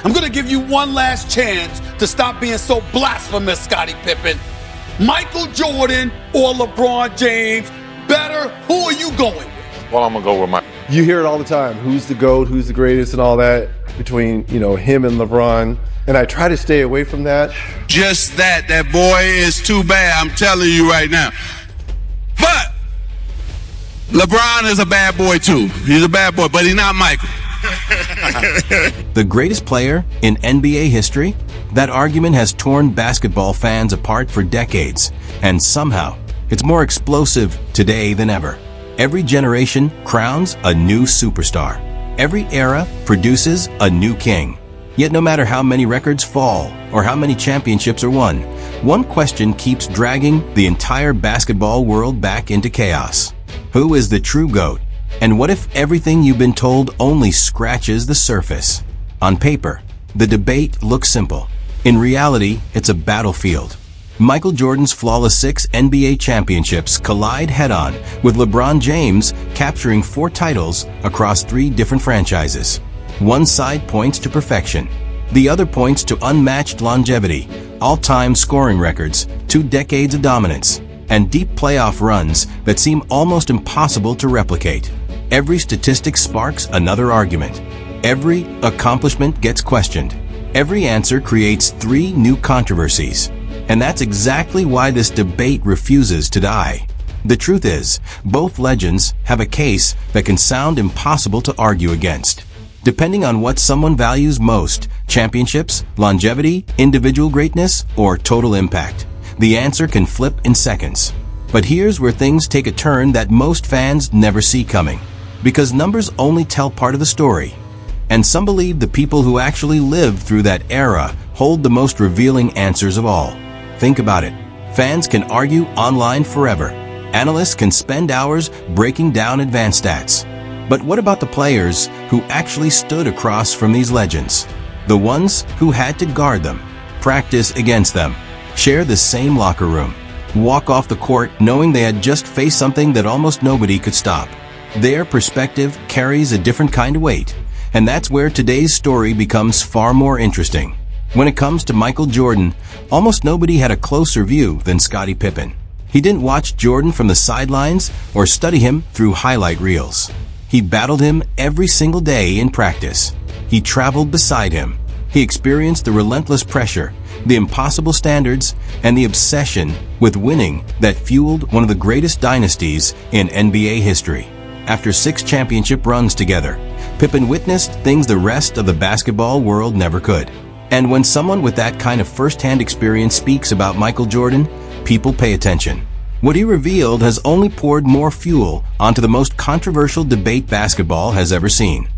I'm going to give you one last chance to stop being so blasphemous, Scottie Pippen. Michael Jordan or LeBron James? Better, who are you going with? Well, I'm going to go with Michael. You hear it all the time. Who's the GOAT? Who's the greatest and all that between, him and LeBron. And I try to stay away from that. Just that boy is too bad, I'm telling you right now. But LeBron is a bad boy too. He's a bad boy, but he's not Michael. The greatest player in NBA history? That argument has torn basketball fans apart for decades, and somehow it's more explosive today than ever. Every generation crowns a new superstar. Every era produces a new king. Yet no matter how many records fall or how many championships are won, one question keeps dragging the entire basketball world back into chaos. Who is the true GOAT? And what if everything you've been told only scratches the surface? On paper, the debate looks simple. In reality, it's a battlefield. Michael Jordan's flawless 6 NBA championships collide head-on with LeBron James capturing 4 titles across 3 different franchises. One side points to perfection. The other points to unmatched longevity, all-time scoring records, 2 decades of dominance, and deep playoff runs that seem almost impossible to replicate. Every statistic sparks another argument. Every accomplishment gets questioned. Every answer creates 3 new controversies. And that's exactly why this debate refuses to die. The truth is, both legends have a case that can sound impossible to argue against. Depending on what someone values most, championships, longevity, individual greatness, or total impact, the answer can flip in seconds. But here's where things take a turn that most fans never see coming. Because numbers only tell part of the story. And some believe the people who actually lived through that era hold the most revealing answers of all. Think about it. Fans can argue online forever. Analysts can spend hours breaking down advanced stats. But what about the players who actually stood across from these legends? The ones who had to guard them, practice against them, share the same locker room, walk off the court knowing they had just faced something that almost nobody could stop. Their perspective carries a different kind of weight, and that's where today's story becomes far more interesting. When it comes to Michael Jordan, almost nobody had a closer view than Scottie Pippen. He didn't watch Jordan from the sidelines or study him through highlight reels. He battled him every single day in practice. He traveled beside him. He experienced the relentless pressure, the impossible standards, and the obsession with winning that fueled one of the greatest dynasties in NBA history. After 6 championship runs together, Pippen witnessed things the rest of the basketball world never could. And when someone with that kind of first-hand experience speaks about Michael Jordan, people pay attention. What he revealed has only poured more fuel onto the most controversial debate basketball has ever seen.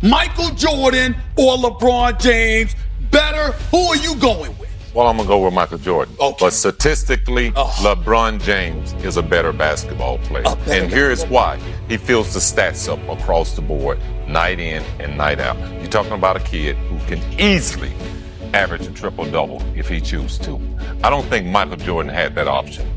Michael Jordan or LeBron James? Better, who are you going with? Well, I'm going to go with Michael Jordan. Okay. But statistically, LeBron James is a better basketball player. And here's why. He fills the stats up across the board, night in and night out. You're talking about a kid who can easily average a triple-double if he chooses to. I don't think Michael Jordan had that option.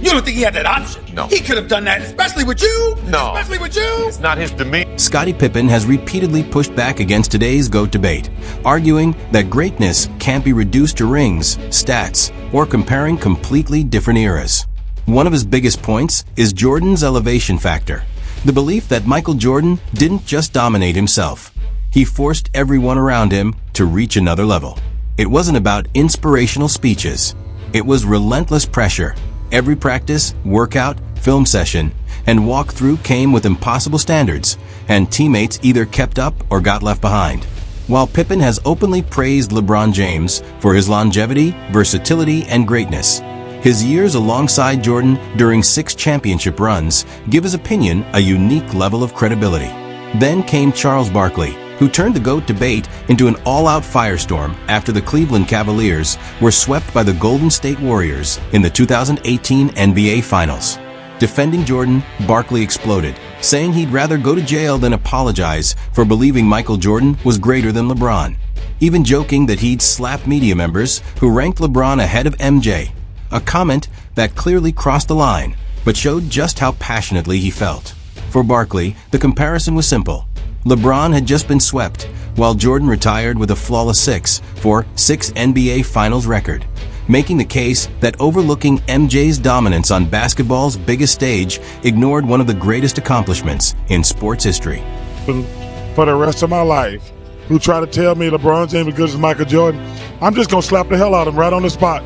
You don't think he had that option? No. He could have done that, especially with you? No. Especially with you? It's not his demeanor. Scottie Pippen has repeatedly pushed back against today's GOAT debate, arguing that greatness can't be reduced to rings, stats, or comparing completely different eras. One of his biggest points is Jordan's elevation factor, the belief that Michael Jordan didn't just dominate himself. He forced everyone around him to reach another level. It wasn't about inspirational speeches. It was relentless pressure. Every practice, workout, film session, and walkthrough came with impossible standards, and teammates either kept up or got left behind. While Pippen has openly praised LeBron James for his longevity, versatility, and greatness, his years alongside Jordan during 6 championship runs give his opinion a unique level of credibility. Then came Charles Barkley, who turned the GOAT debate into an all-out firestorm after the Cleveland Cavaliers were swept by the Golden State Warriors in the 2018 NBA Finals. Defending Jordan, Barkley exploded, saying he'd rather go to jail than apologize for believing Michael Jordan was greater than LeBron, even joking that he'd slap media members who ranked LeBron ahead of MJ, a comment that clearly crossed the line, but showed just how passionately he felt. For Barkley, the comparison was simple. LeBron had just been swept, while Jordan retired with a flawless 6 for 6 NBA Finals record, making the case that overlooking MJ's dominance on basketball's biggest stage ignored one of the greatest accomplishments in sports history. For the rest of my life, who try to tell me LeBron James is good as Michael Jordan, I'm just going to slap the hell out of him right on the spot.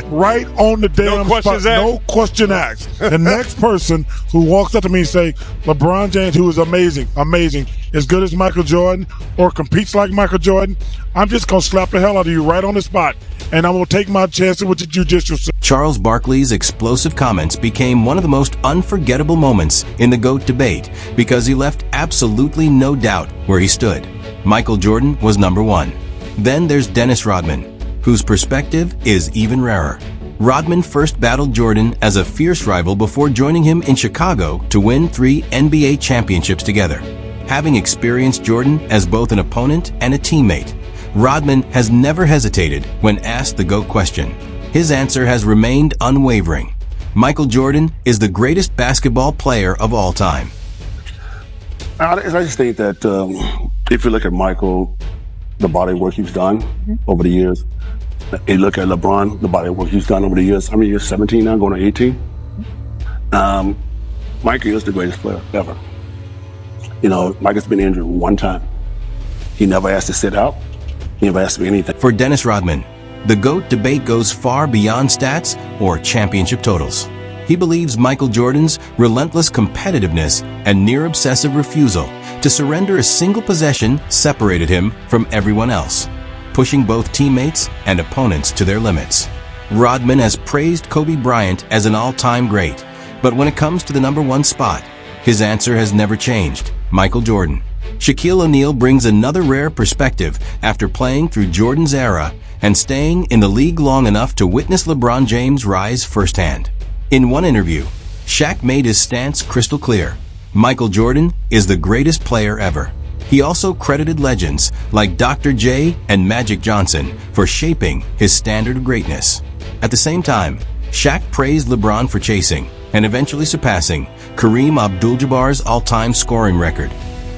Right on the damn spot. No question asked. The next person who walks up to me and say, LeBron James, who is amazing, as good as Michael Jordan or competes like Michael Jordan, I'm just going to slap the hell out of you right on the spot. And I'm going to take my chances with the judicial system. Charles Barkley's explosive comments became one of the most unforgettable moments in the GOAT debate because he left absolutely no doubt where he stood. Michael Jordan was number one. Then there's Dennis Rodman, whose perspective is even rarer. Rodman first battled Jordan as a fierce rival before joining him in Chicago to win 3 NBA championships together. Having experienced Jordan as both an opponent and a teammate, Rodman has never hesitated when asked the GOAT question. His answer has remained unwavering. Michael Jordan is the greatest basketball player of all time. I just think that if you look at Michael, the body of work he's done over the years, you look at LeBron, the body of work he's done over the years. How many years? 17 now, going to 18. Michael is the greatest player ever. You know, Michael's been injured one time. He never asked to sit out. He never asked to be anything. For Dennis Rodman, the GOAT debate goes far beyond stats or championship totals. He believes Michael Jordan's relentless competitiveness and near-obsessive refusal to surrender a single possession separated him from everyone else, pushing both teammates and opponents to their limits. Rodman has praised Kobe Bryant as an all-time great, but when it comes to the number one spot, his answer has never changed: Michael Jordan. Shaquille O'Neal brings another rare perspective after playing through Jordan's era and staying in the league long enough to witness LeBron James' rise firsthand. In one interview, Shaq made his stance crystal clear: Michael Jordan is the greatest player ever. He also credited legends like Dr. J and Magic Johnson for shaping his standard of greatness. At the same time, Shaq praised LeBron for chasing and eventually surpassing Kareem Abdul-Jabbar's all-time scoring record,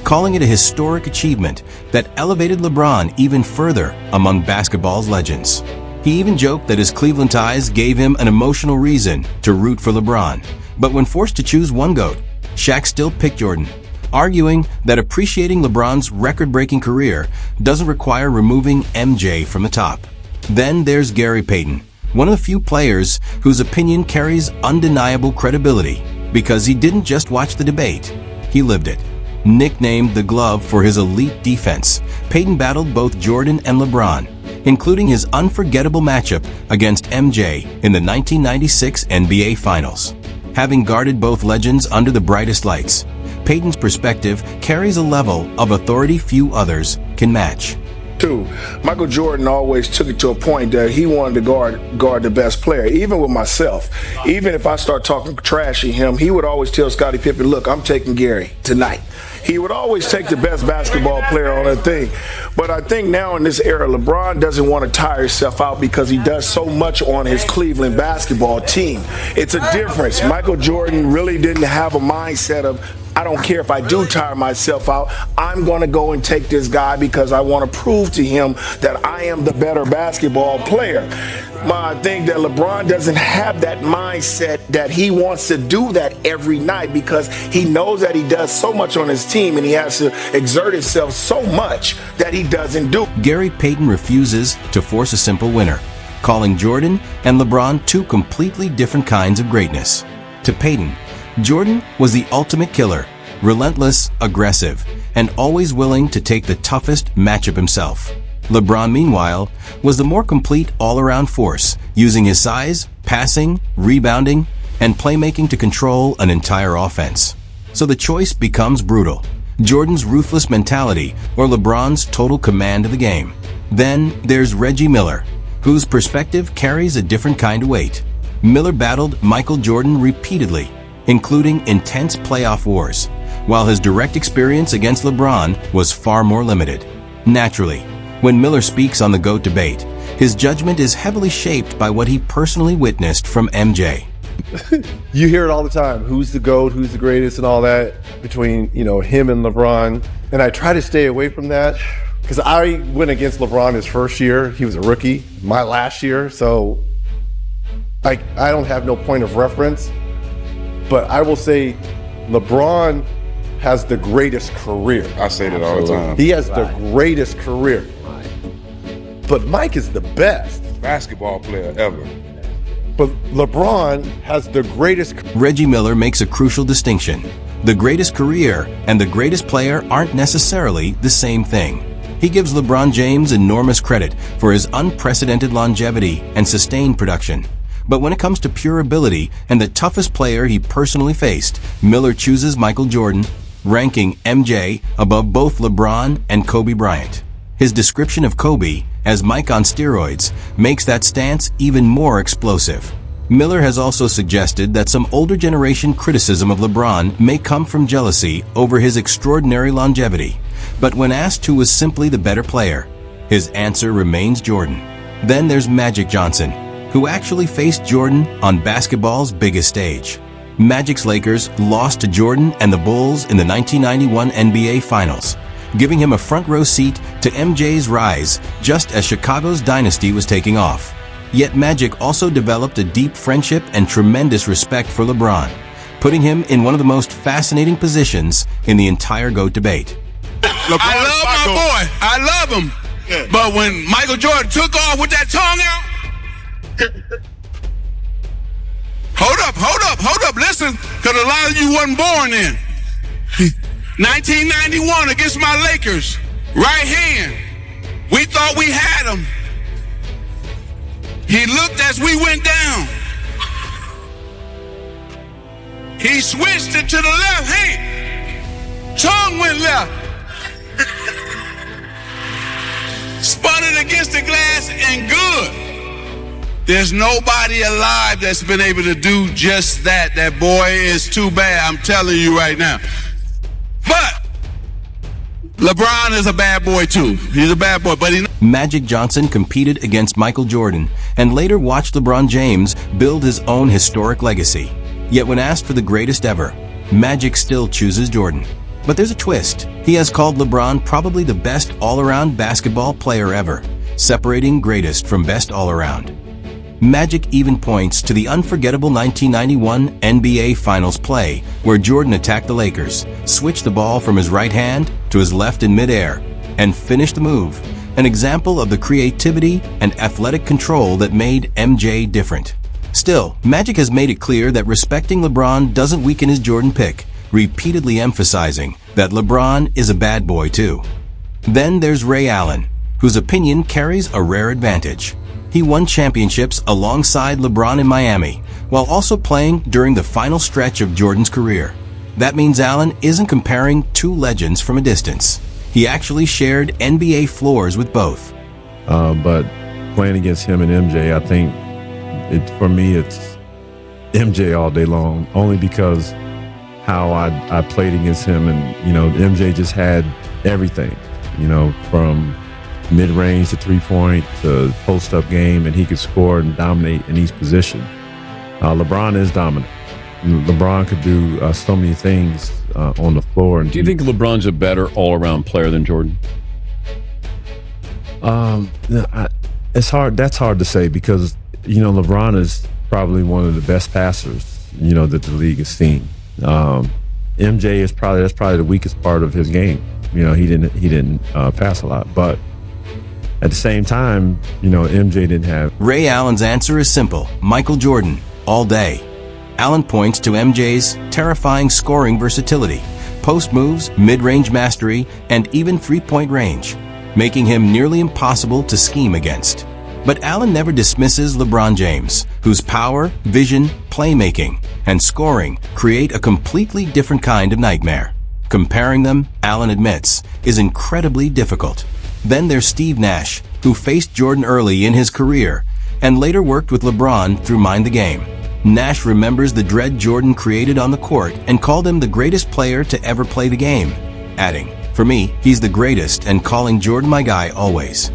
calling it a historic achievement that elevated LeBron even further among basketball's legends. He even joked that his Cleveland ties gave him an emotional reason to root for LeBron. But when forced to choose one GOAT, Shaq still picked Jordan, arguing that appreciating LeBron's record-breaking career doesn't require removing MJ from the top. Then there's Gary Payton, one of the few players whose opinion carries undeniable credibility because he didn't just watch the debate, he lived it. Nicknamed the Glove for his elite defense, Payton battled both Jordan and LeBron, including his unforgettable matchup against MJ in the 1996 NBA Finals. Having guarded both legends under the brightest lights, Payton's perspective carries a level of authority few others can match. Too. Michael Jordan always took it to a point that he wanted to guard the best player, even with myself. Even if I start talking trash at him, he would always tell Scottie Pippen, look, I'm taking Gary tonight. He would always take the best basketball player on that thing. But I think now in this era, LeBron doesn't want to tire himself out because he does so much on his Cleveland basketball team. It's a difference. Michael Jordan really didn't have a mindset of, I don't care if I do tire myself out, I'm going to go and take this guy because I want to prove to him that I am the better basketball player. I think that LeBron doesn't have that mindset that he wants to do that every night because he knows that he does so much on his team and he has to exert himself so much that he doesn't do. Gary Payton refuses to force a simple winner, calling Jordan and LeBron two completely different kinds of greatness. To Payton, Jordan was the ultimate killer, relentless, aggressive, and always willing to take the toughest matchup himself. LeBron, meanwhile, was the more complete all-around force, using his size, passing, rebounding, and playmaking to control an entire offense. So the choice becomes brutal: Jordan's ruthless mentality or LeBron's total command of the game. Then there's Reggie Miller, whose perspective carries a different kind of weight. Miller battled Michael Jordan repeatedly, including intense playoff wars, while his direct experience against LeBron was far more limited. Naturally, when Miller speaks on the GOAT debate, his judgment is heavily shaped by what he personally witnessed from MJ. you hear it all the time. Who's the GOAT? Who's the greatest? And all that between, him and LeBron. And I try to stay away from that because I went against LeBron his first year. He was a rookie. My last year. So I don't have no point of reference. But I will say LeBron has the greatest career. I say that all the time. He has the greatest career. But Mike is the best Basketball player ever. But LeBron has the greatest. Reggie Miller makes a crucial distinction. The greatest career and the greatest player aren't necessarily the same thing. He gives LeBron James enormous credit for his unprecedented longevity and sustained production. But when it comes to pure ability and the toughest player he personally faced, Miller chooses Michael Jordan, ranking MJ above both LeBron and Kobe Bryant. His description of Kobe as Mike on steroids makes that stance even more explosive. Miller has also suggested that some older generation criticism of LeBron may come from jealousy over his extraordinary longevity. But when asked who was simply the better player, his answer remains Jordan. Then there's Magic Johnson, who actually faced Jordan on basketball's biggest stage. Magic's Lakers lost to Jordan and the Bulls in the 1991 NBA Finals, giving him a front row seat to MJ's rise just as Chicago's dynasty was taking off. Yet Magic also developed a deep friendship and tremendous respect for LeBron, putting him in one of the most fascinating positions in the entire GOAT debate. I love my boy. I love him. Yeah. But when Michael Jordan took off with that tongue out, hold up, listen, because a lot of you wasn't born then. 1991 against my Lakers, right hand. We thought we had him. He looked as we went down. He switched it to the left hand. Tongue went left. Spun it against the glass and good. There's nobody alive that's been able to do just that. That boy is too bad, I'm telling you right now. But LeBron is a bad boy too. He's a bad boy, but Magic Johnson competed against Michael Jordan and later watched LeBron James build his own historic legacy. Yet when asked for the greatest ever, Magic still chooses Jordan. But there's a twist. He has called LeBron probably the best all-around basketball player ever, separating greatest from best all-around. Magic even points to the unforgettable 1991 NBA Finals play where Jordan attacked the Lakers, switched the ball from his right hand to his left in midair, and finished the move, an example of the creativity and athletic control that made MJ different. Still, Magic has made it clear that respecting LeBron doesn't weaken his Jordan pick, repeatedly emphasizing that LeBron is a bad boy too. Then there's Ray Allen, whose opinion carries a rare advantage. He won championships alongside LeBron in Miami, while also playing during the final stretch of Jordan's career. That means Allen isn't comparing two legends from a distance. He actually shared NBA floors with both. But playing against him and MJ, I think, for me, it's MJ all day long, only because how I played against him. And, MJ just had everything, from mid-range to three-point to post-up game, and he could score and dominate in each position. LeBron is dominant. LeBron could do so many things on the floor. Do you think LeBron's a better all-around player than Jordan? It's hard. That's hard to say because LeBron is probably one of the best passers that the league has seen. MJ is probably the weakest part of his game. He didn't pass a lot, but at the same time, MJ didn't have. Ray Allen's answer is simple: Michael Jordan, all day. Allen points to MJ's terrifying scoring versatility, post moves, mid-range mastery, and even three-point range, making him nearly impossible to scheme against. But Allen never dismisses LeBron James, whose power, vision, playmaking, and scoring create a completely different kind of nightmare. Comparing them, Allen admits, is incredibly difficult. Then there's Steve Nash, who faced Jordan early in his career and later worked with LeBron through Mind the Game. Nash remembers the dread Jordan created on the court and called him the greatest player to ever play the game, adding, "For me, he's the greatest," and calling Jordan my guy always.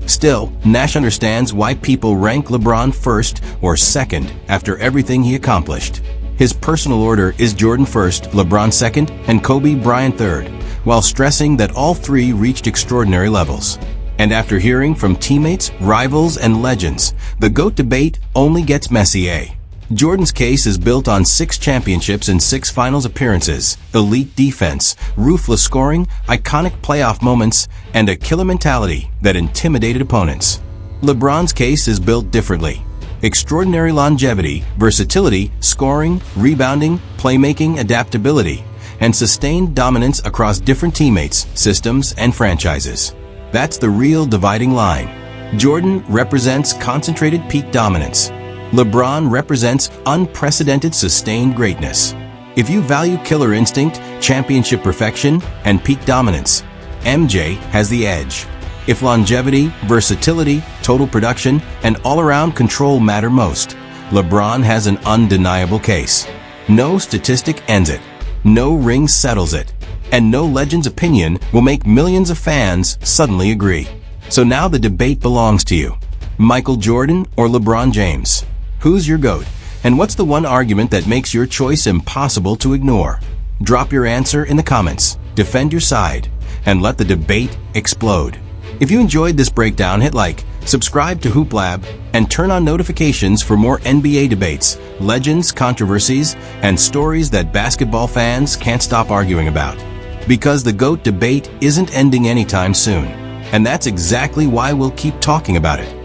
Still, Nash understands why people rank LeBron first or second after everything he accomplished. His personal order is Jordan first, LeBron second, and Kobe Bryant third, while stressing that all three reached extraordinary levels. And after hearing from teammates, rivals, and legends, the GOAT debate only gets messier. Jordan's case is built on 6 championships and 6 finals appearances, elite defense, ruthless scoring, iconic playoff moments, and a killer mentality that intimidated opponents. LeBron's case is built differently. Extraordinary longevity, versatility, scoring, rebounding, playmaking, adaptability, and sustained dominance across different teammates, systems, and franchises. That's the real dividing line. Jordan represents concentrated peak dominance. LeBron represents unprecedented sustained greatness. If you value killer instinct, championship perfection, and peak dominance, MJ has the edge. If longevity, versatility, total production, and all-around control matter most, LeBron has an undeniable case. No statistic ends it. No ring settles it. And no legend's opinion will make millions of fans suddenly agree. So now the debate belongs to you. Michael Jordan or LeBron James? Who's your GOAT? And what's the one argument that makes your choice impossible to ignore? Drop your answer in the comments, defend your side, and let the debate explode. If you enjoyed this breakdown, hit like, subscribe to Hoop Lab, and turn on notifications for more NBA debates, legends, controversies, and stories that basketball fans can't stop arguing about. Because the GOAT debate isn't ending anytime soon. And that's exactly why we'll keep talking about it.